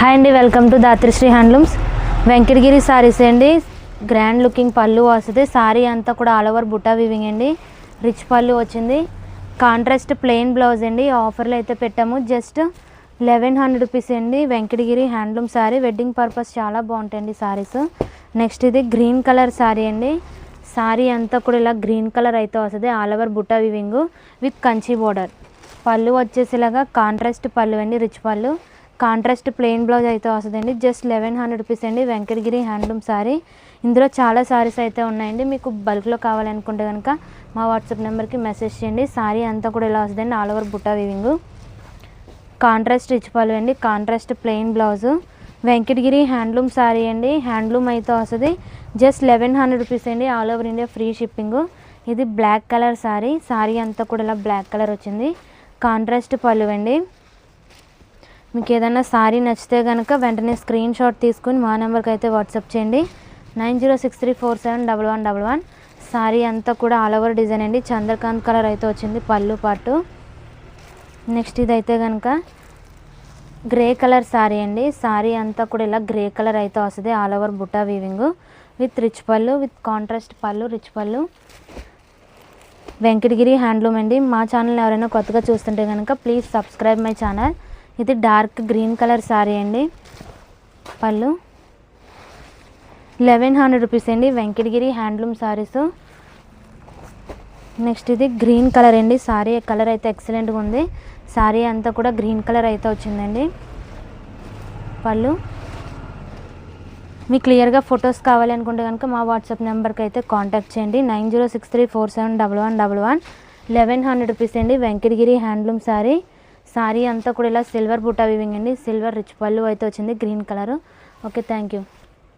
Hi అండి, welcome to Dhatrishri handlooms. Venkatagiri saris అండి. Grand looking పళ్ళు వస్తుంది. సారీ అంతా కూడా ఆల్ ఓవర్ బుట్టా వీవింగ్ అండి. రిచ్ పళ్ళు వచ్చింది. కాంట్రాస్ట్ ప్లెయిన్ బ్లౌజ్ అండి. ఆఫర్లో అయితే పెట్టాము. జస్ట్ 1100 రూపీస్ అండి. Venkatagiri handloom sari. Wedding purpose చాలా బాగుంటాయండి సారీస్. నెక్స్ట్ ఇది గ్రీన్ కలర్ సారీ అండి. సారీ అంతా కూడా ఇలా గ్రీన్ కలర్ అయితే వస్తుంది. ఆల్ ఓవర్ బుట్టా వీవింగ్ విత్ కంచి బోర్డర్. పళ్ళు వచ్చేసేలాగా కాంట్రాస్ట్ పళ్ళు అండి. రిచ్ పళ్ళు. కాంట్రాస్ట్ ప్లెయిన్ బ్లౌజ్ అయితే వస్తుందండి. జస్ట్ 1100 రూపీస్ అండి. Venkatagiri handloom sorry. ఇందులో చాలా సారీస్ అయితే ఉన్నాయండి. మీకు బల్క్లో కావాలనుకుంటే కనుక మా వాట్సాప్ నెంబర్కి మెసేజ్ చేయండి. సారీ అంతా కూడా ఇలా వస్తుందండి. ఆల్ ఓవర్ బుట్టా వీవింగ్. కాంట్రాస్ట్ రిచ్ పళ్ళు అండి. Contrast plain blouse. Venkatagiri handloom sari అండి. హ్యాండ్లూమ్ అయితే వస్తుంది. జస్ట్ 1100 రూపీస్ అండి. All over India free shipping. ఇది బ్లాక్ కలర్ సారీ. సారీ అంతా కూడా ఇలా బ్లాక్ కలర్ వచ్చింది. కాంట్రాస్ట్ పళ్ళు అండి. మీకు ఏదైనా సారీ నచ్చితే కనుక వెంటనే స్క్రీన్ షాట్ తీసుకుని మా నెంబర్కి అయితే వాట్సాప్ చేయండి. 9063471111. సారీ అంతా కూడా ఆల్ ఓవర్ డిజైన్ అండి. చంద్రకాంత్ కలర్ అయితే వచ్చింది పళ్ళు పాటు. నెక్స్ట్ ఇదైతే కనుక గ్రే కలర్ సారీ అండి. సారీ అంతా కూడా ఇలా గ్రే కలర్ అయితే వస్తుంది. ఆల్ ఓవర్ బుట్టా వీవింగ్ విత్ రిచ్ పళ్ళు, విత్ కాంట్రాస్ట్ పళ్ళు, రిచ్ పళ్ళు. వెంకటగిరి హ్యాండ్లూమ్ అండి. మా ఛానల్ ఎవరైనా కొత్తగా చూస్తుంటే కనుక ప్లీజ్ సబ్స్క్రైబ్ మై ఛానల్. ఇది డార్క్ గ్రీన్ కలర్ సారీ అండి. పళ్ళు 1100 రూపీస్ అండి. వెంకటగిరి హ్యాండ్లూమ్ సారీస్. నెక్స్ట్ ఇది గ్రీన్ కలర్ అండి. సారీ కలర్ అయితే ఎక్సలెంట్గా ఉంది. సారీ అంతా కూడా గ్రీన్ కలర్ అయితే వచ్చిందండి. పళ్ళు మీకు క్లియర్గా ఫొటోస్ కావాలి అనుకుంటే కనుక మా వాట్సాప్ నెంబర్కి అయితే కాంటాక్ట్ చేయండి. 9063471111. 1100 రూపీస్ అండి. Venkatagiri handloom sorry. సారీ అంతా కూడా ఇలా సిల్వర్ బుట్టా వీవింగ్ అండి. సిల్వర్ రిచ్ పళ్ళు అయితే వచ్చింది green colour. Okay, thank you.